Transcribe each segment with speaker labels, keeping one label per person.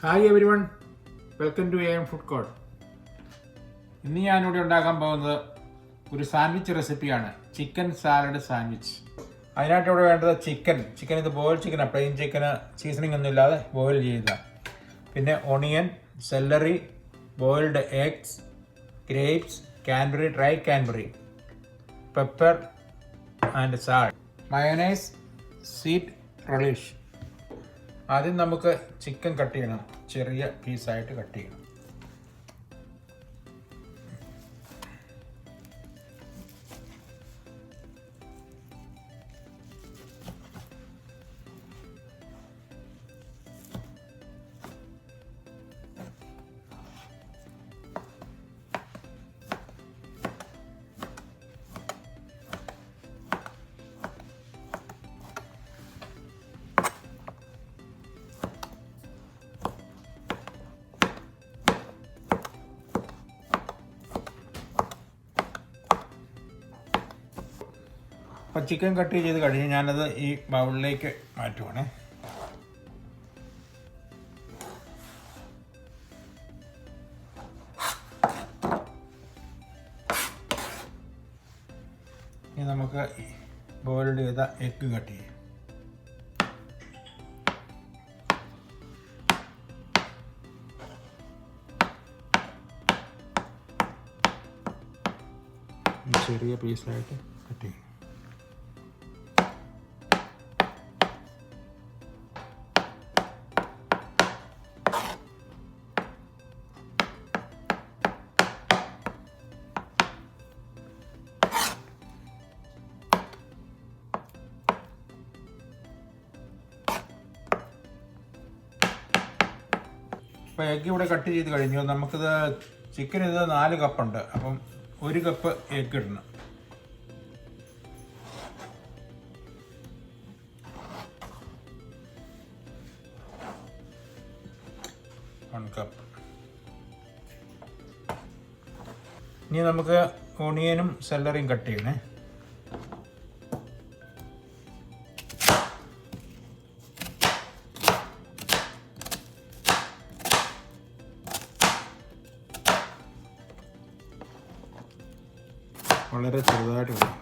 Speaker 1: Hi everyone, welcome to AM food court. ഇന്ന് ഞാനിവിടെ ഉണ്ടാക്കാൻ പോകുന്നത് ഒരു സാൻഡ്വിച്ച് റെസിപ്പിയാണ്, ചിക്കൻ സാലഡ് സാൻഡ്വിച്ച്. അതിനായിട്ട് ഇവിടെ വേണ്ടത് ചിക്കൻ ഇത് ബോയിൽ ചിക്കനാണ്, പ്ലെയിൻ ചിക്കന്, സീസണിങ് ഒന്നും ഇല്ലാതെ ബോയിൽ ചെയ്ത. പിന്നെ onion, celery, boiled eggs, grapes, cranberry, dry cranberry, pepper and salt, mayonnaise, sweet relish. ആദ്യം നമുക്ക് ചിക്കൻ കട്ട് ചെയ്യണം, ചെറിയ പീസായിട്ട് കട്ട് ചെയ്യണം. അപ്പോൾ ചിക്കൻ കട്ട് ചെയ്ത് കഴിഞ്ഞ് ഞാനത് ഈ ബൗളിലേക്ക് മാറ്റുവാണേ. ഇനി നമുക്ക് ബോയിൽഡ് ചെയ്ത എഗ്ഗ് കട്ട് ചെയ്യാം. ചെറിയ പീസായിട്ട് കട്ട് ചെയ്യും. അപ്പോൾ എഗ്ഗ് ഇവിടെ കട്ട് ചെയ്ത് കഴിഞ്ഞു. നമുക്കിത് ചിക്കൻ ഇത് 4 കപ്പുണ്ട്, അപ്പം 1 കപ്പ് എഗ്ഗ് ഇടണം. കപ്പ്. ഇനി നമുക്ക് ഓണിയനും സെല്ലറിയും കട്ട് ചെയ്യണേ. വളരെ ചെറുതായിട്ട് വേണം.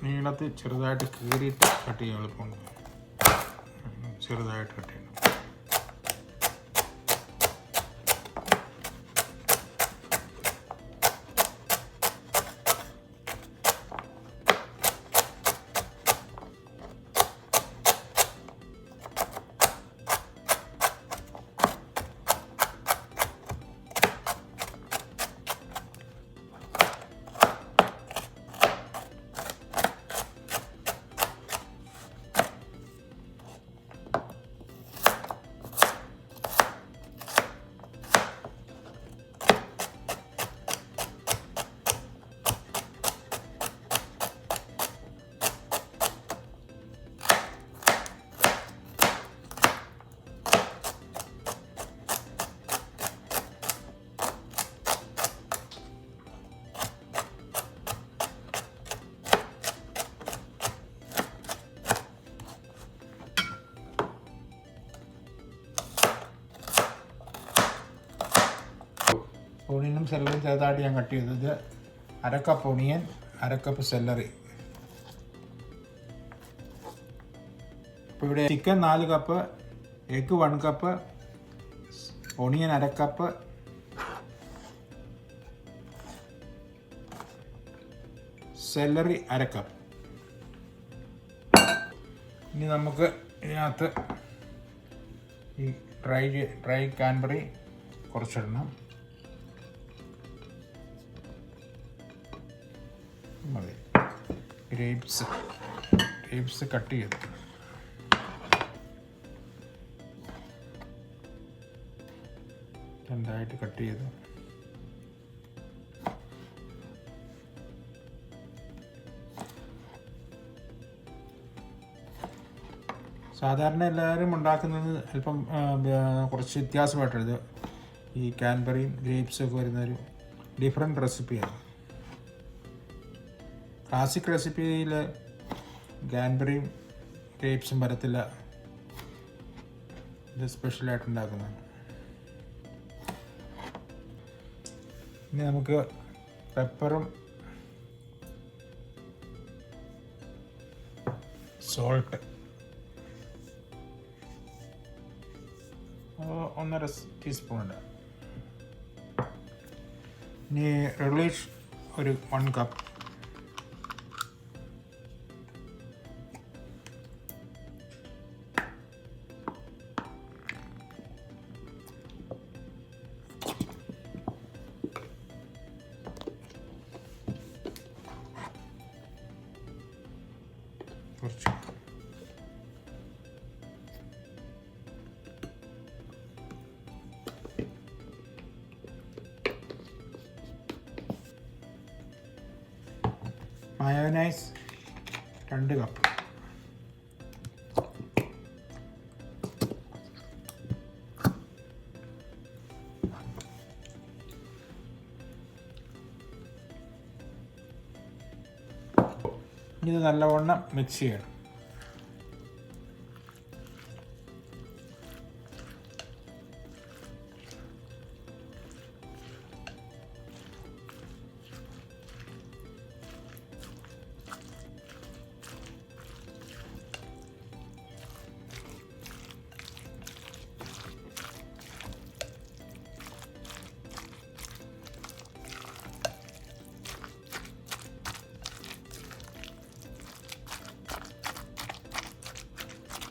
Speaker 1: നീളത്തിൽ ചെറുതായിട്ട് കീറിയിട്ട് കട്ട് ചെയ്യാൻ എളുപ്പമുണ്ട്. ചെറുതായിട്ട് കട്ട് ചെയ്യണം. ഓണിയനും സെല്ലറിയും ചെറുതായിട്ട് ഞാൻ കട്ട് ചെയ്തത്. 1/2 കപ്പ് ഓണിയൻ, 1/2 കപ്പ് സെല്ലറി. ഇപ്പോൾ ഇവിടെ chicken 4 cup, egg 1 cup, onion 1/2 cup, celery 1/2 cup. ഇനി നമുക്ക് ഇതിനകത്ത് ഈ ഡ്രൈ കാൻബറി കുറച്ചിടണം. മതി. ഗ്രേപ്സ് കട്ട് ചെയ്ത് രണ്ടായിട്ട് കട്ട് ചെയ്ത് സാധാരണ എല്ലാവരും ഉണ്ടാക്കുന്നത് അല്പം കുറച്ച് വ്യത്യാസമായിട്ടത് ഈ കാൻബറിയും ഗ്രേപ്സും ഒക്കെ വരുന്നൊരു ഡിഫറെൻറ്റ് റെസിപ്പിയാണ്. ക്ലാസിക് റെസിപ്പിയിൽ കാൻബറിയും ഗ്രേപ്സും വരത്തില്ല, ഇത് സ്പെഷ്യലായിട്ട് ഉണ്ടാക്കുന്നതാണ്. ഇനി നമുക്ക് പെപ്പറും സോൾട്ട് 1.5 ടീസ്പൂൺ ഉണ്ട്. ഇനി റിലീഷ് ഒരു 1 കപ്പ്, കുറച്ച് മയോനൈസ് 2 കപ്പ്. ഇത് നല്ലവണ്ണം മിക്സ് ചെയ്യണം.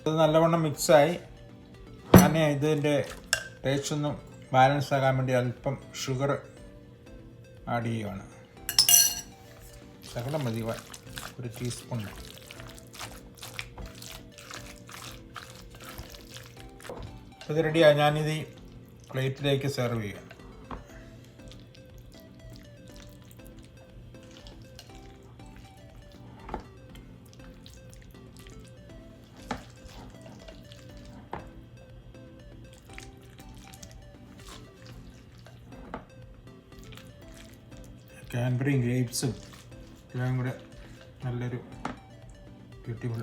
Speaker 1: ഇത് നല്ലവണ്ണം മിക്സായി. ഞാൻ ഇതിൻ്റെ ടേസ്റ്റ് ഒന്ന് ബാലൻസ് ആകാൻ വേണ്ടി അല്പം ഷുഗർ ആഡ് ചെയ്യുകയാണ്. ശകലം മതി, 1 ടീസ്പൂൺ. ഇത് റെഡിയായി. ഞാനിത് ഈ പ്ലേറ്റിലേക്ക് സെർവ് ചെയ്യാം. കാൻബറിയും ഗ്രേപ്സും എല്ലാം കൂടെ നല്ലൊരു ബ്യൂട്ടിഫുൾ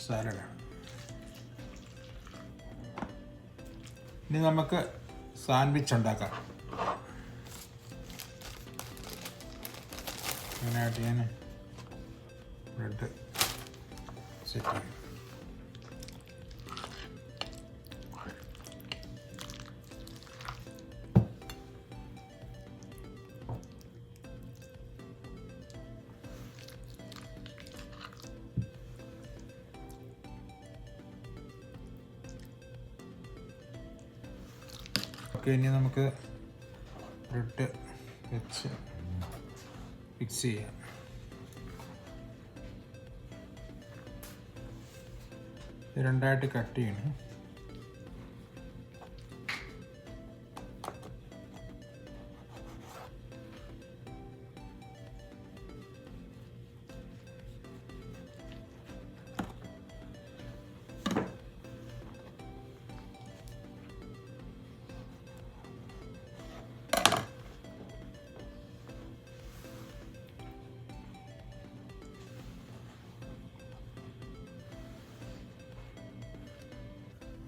Speaker 1: സാലഡാണ്. ഇനി നമുക്ക് സാൻഡ്വിച്ച് ഉണ്ടാക്കാം. അതിനായിട്ട് ഞാൻ ബ്രെഡ് സെറ്റ് ചെയ്യും. ഇനി നമുക്ക് ബ്രെഡ് വെച്ച് ഫിക്സ് ചെയ്യാം. ഇത് 2ആയിട്ട് കട്ട് ചെയ്യണം.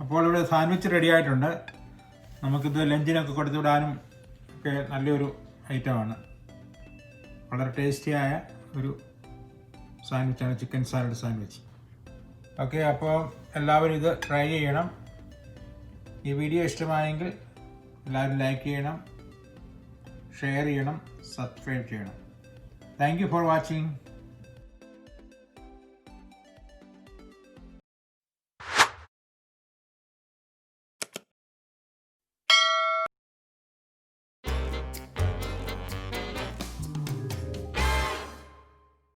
Speaker 1: അപ്പോൾ ഇവിടെ സാൻഡ്വിച്ച് റെഡി ആയിട്ടുണ്ട്. നമുക്കിത് ലഞ്ചിനൊക്കെ കൊടുത്തു വിടാനും ഒക്കെ നല്ലൊരു ഐറ്റമാണ്. വളരെ ടേസ്റ്റിയായ ഒരു സാൻഡ്വിച്ചാണ് ചിക്കൻ സാലഡ് സാൻഡ്വിച്ച്. ഓക്കെ, അപ്പോൾ എല്ലാവരും ഇത് ട്രൈ ചെയ്യണം. ഈ വീഡിയോ ഇഷ്ടമായെങ്കിൽ എല്ലാവരും ലൈക്ക് ചെയ്യണം, ഷെയർ ചെയ്യണം, സബ്സ്ക്രൈബ് ചെയ്യണം. Thank you for watching.